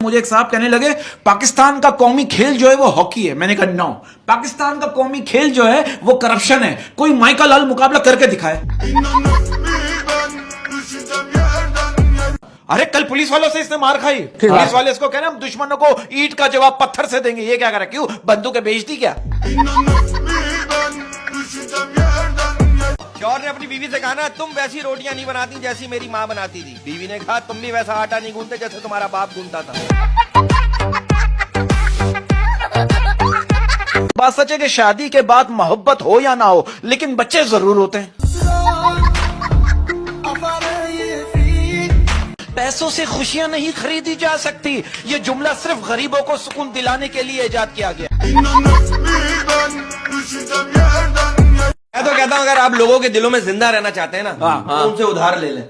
मुझे एक साहब कहने लगे पाकिस्तान का कौमी खेल जो है वो हॉकी है। मैंने कहा नो, पाकिस्तान का कौमी खेल जो है वो करप्शन है। कोई माइकल लाल मुकाबला करके दिखाए। अरे कल पुलिस वालों से इसने मार खाई। पुलिस वाले इसको कह रहे हम दुश्मनों को ईंट का जवाब पत्थर से देंगे। ये क्या कर रहा है? क्यों बंदूकें बेचती क्या? शौहर ने अपनी बीवी से कहा ना, तुम वैसी रोटियां नहीं बनाती जैसी मेरी माँ बनाती थी। बीवी ने कहा तुम भी वैसा आटा नहीं गूंथते जैसे तुम्हारा बाप गूंथता था। बात सच है कि शादी के बाद मोहब्बत हो या ना हो, लेकिन बच्चे जरूर होते हैं। पैसों से खुशियां नहीं खरीदी जा सकती। ये जुमला सिर्फ गरीबों को सुकून दिलाने के लिए इजाद किया गया। मैं तो कहता हूँ अगर आप लोगों के दिलों में जिंदा रहना चाहते हैं ना, तो उनसे उधार ले लें।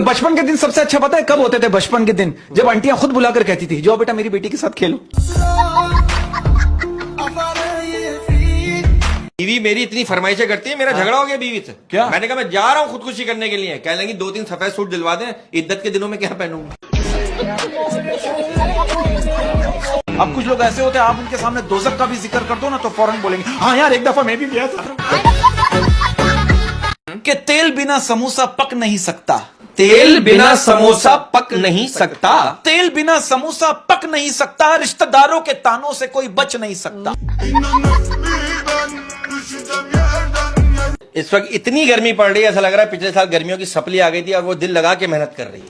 बचपन के दिन सबसे अच्छा पता है कब होते थे? बचपन के दिन जब आंटियां खुद बुलाकर कहती थी जाओ बेटा मेरी बेटी के साथ खेलो। बीवी मेरी इतनी फरमाइशें करती है, मेरा झगड़ा हो गया बीवी से। क्या? मैंने कहा मैं जा रहा हूँ खुदकुशी करने के लिए। कह लेंगी 2-3 सफेद सूट दिलवा दें, इद्दत के दिनों में क्या पहनूंगा। अब कुछ लोग ऐसे होते हैं आप उनके सामने दोज़ख का भी जिक्र कर दो ना तो फौरन बोलेंगे हाँ यार एक दफा मैं भी गया था। कि तेल बिना समोसा पक नहीं सकता। तेल बिना समोसा पक नहीं सकता। तेल बिना समोसा पक नहीं सकता। रिश्तेदारों के तानों से कोई बच नहीं सकता। इस वक्त इतनी गर्मी पड़ रही है, ऐसा लग रहा है पिछले साल गर्मियों की सप्ली आ गई थी और वो दिल लगा के मेहनत कर रही है।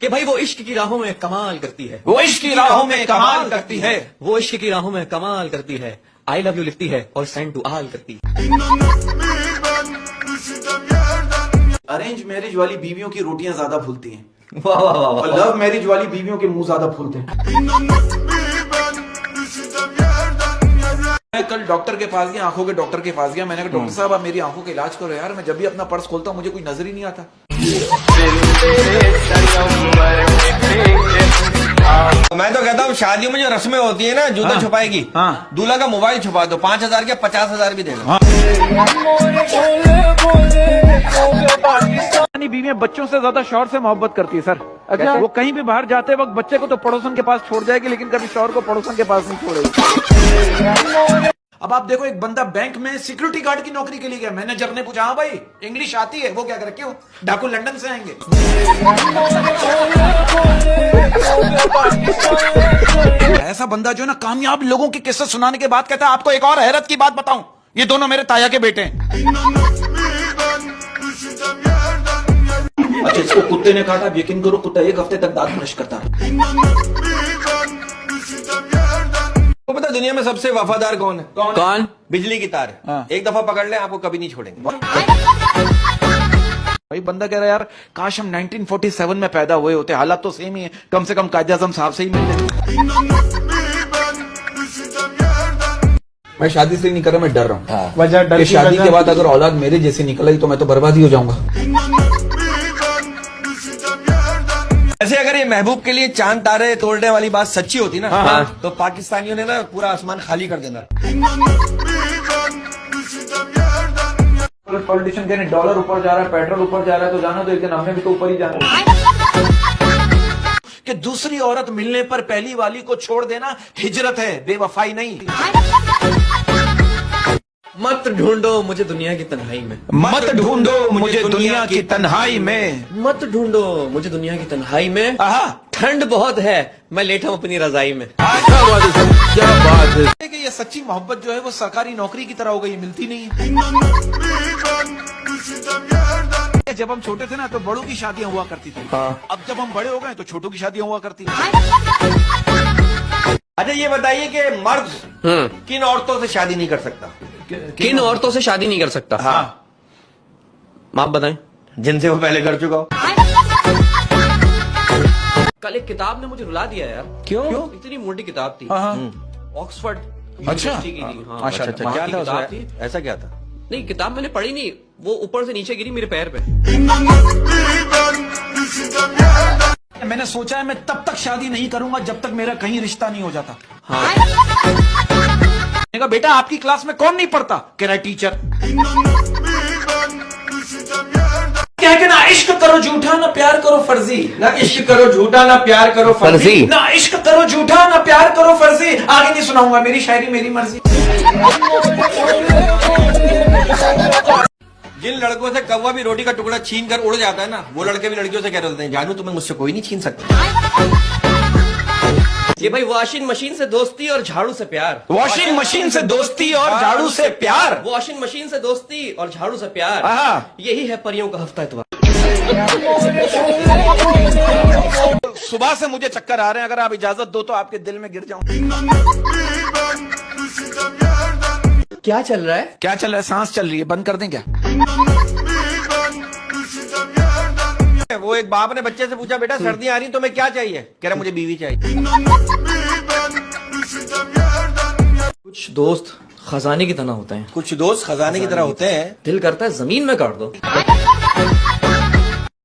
कि भाई वो इश्क की राहों में कमाल करती है, वो इश्क की राहों में कमाल करती है, वो इश्क की राहों में कमाल करती है। आई लव यू लिखती है और सेंड टू ऑल करती है। अरेंज मैरिज वाली बीवियों की रोटियां ज्यादा फूलती हैं वाह वाह वाह और लव मैरिज वाली बीवियों के मुंह ज्यादा फूलते हैं। मैं कल डॉक्टर के पास गया, आंखों के डॉक्टर के पास गया। मैंने कहा डॉक्टर साहब आप मेरी आंखों का इलाज करो यार, मैं जब भी अपना पर्स खोलता हूँ मुझे कोई नजर ही नहीं आता। मैं तो कहता हूँ शादियों में जो रस्में होती है ना, जूता छुपाएगी, दूल्हा का मोबाइल छुपा दो, 5,000 के 50,000 भी देना। बीवियां बच्चों से ज्यादा शौहर से मोहब्बत करती है सर। अच्छा वो कहीं भी बाहर जाते वक्त बच्चे को तो पड़ोसन के पास छोड़ जाएगी लेकिन कभी शौहर को पड़ोसन के पास नहीं छोड़ेगी। अब आप देखो एक बंदा बैंक में सिक्योरिटी गार्ड की नौकरी के लिए गया। मैनेजर ने पूछा हाँ भाई इंग्लिश आती है? वो क्या करे? क्यों डाकू लंदन से आएंगे। ऐसा बंदा जो है ना कामयाब लोगों के किस्से सुनाने के बाद कहता है आपको एक और हैरत की बात बताऊं, ये दोनों मेरे ताया के बेटे हैं। अच्छा इसको कुत्ते ने काटा, यकीन करो कुत्ता 1 हफ्ते तक दांत ब्रश करता है। तो पता दुनिया में सबसे वफादार कौन है? कौन? बिजली की तार। एक दफा पकड़ ले आपको कभी नहीं छोड़ेंगे। भाई बंदा कह रहा है यार काश हम 1947 में पैदा हुए होते। हालात तो सेम ही है, कम से कम कायदे आज़म साहब से ही मिल लेते। मैं शादी से नहीं कर रहा, मैं डर रहा हूँ। वजह डर की शादी के बाद अगर औलाद मेरे जैसी निकल आई तो मैं तो बर्बाद ही हो जाऊंगा। ऐसे अगर ये महबूब के लिए चांद तारे तोड़ने वाली बात सच्ची होती ना, तो पाकिस्तानियों ने ना पूरा आसमान खाली कर देना। पॉलिटिशियन कहने डॉलर ऊपर जा रहा है, पेट्रोल ऊपर जा रहा है तो जाना तो एक दिन हमने भी तो ऊपर ही जाना है। कि दूसरी औरत मिलने पर पहली वाली को छोड़ देना हिजरत है, बेवफाई नहीं। मत ढूंढो मुझे दुनिया की तन्हाई में, मत ढूंढो मुझे दुनिया की तन्हाई में, मत ढूंढो मुझे दुनिया की तन्हाई में। ठंड बहुत है मैं लेटा हूँ अपनी रजाई में। क्या बात है कि ये सच्ची मोहब्बत जो है वो सरकारी नौकरी की तरह हो गई, मिलती नहीं है। जब हम छोटे थे ना तो बड़ों की शादियां हुआ करती थी। अब जब हम बड़े हो गए तो छोटों की शादियां हुआ करती थी। अच्छा ये बताइए कि मर्द किन औरतों से शादी नहीं कर सकता? किन औरतों से शादी नहीं कर सकता? आप बताएं। जिनसे वो पहले कर चुका हो। कल एक किताब ने मुझे रुला दिया यार। क्यों? इतनी मोटी किताब थी, ऑक्सफोर्ड अच्छा यूनिवर्सिटी की थी। हाँ, अच्छा अच्छा क्या था उसमें? ऐसा क्या था? नहीं किताब मैंने पढ़ी नहीं, वो ऊपर से नीचे गिरी मेरे पैर पे। मैंने सोचा है मैं तब तक शादी नहीं करूंगा जब तक मेरा कहीं रिश्ता नहीं हो जाता। हाँ। मैंने कहा बेटा आपकी क्लास में कौन नहीं पढ़ता? कह रहा है टीचर। ना इश्क करो झूठा ना प्यार करो फर्जी, ना इश्क करो झूठा ना प्यार करो फर्जी। ना इश्क करो झूठा ना प्यार करो फर्जी। आगे नहीं सुनाऊंगा, मेरी शायरी मेरी मर्जी। जिन लड़कों से कौवा भी रोटी का टुकड़ा छीन कर उड़ जाता है ना, वो लड़के भी लड़कियों से कह रहे होते हैं, जानू तुम्हें मुझसे कोई नहीं छीन सकता। ये भाई वॉशिंग मशीन से दोस्ती और झाड़ू से प्यार। वॉशिंग मशीन से दोस्ती और झाड़ू से प्यार। वॉशिंग मशीन से दोस्ती और झाड़ू से प्यार, यही है परियों का हफ्ता इतवार। सुबह से मुझे चक्कर आ रहे हैं, अगर आप इजाजत दो तो आपके दिल में गिर जाऊं। क्या चल रहा है? क्या चल रहा है? सांस चल रही है, बंद कर दें क्या? वो एक बाप ने बच्चे से पूछा, बेटा सर्दियां आ रही तुम्हें क्या चाहिए? कह रहा मुझे बीवी चाहिए। कुछ दोस्त खजाने की तरह होते हैं, कुछ दोस्त खजाने की तरह होते हैं, दिल करता है जमीन में काट दो।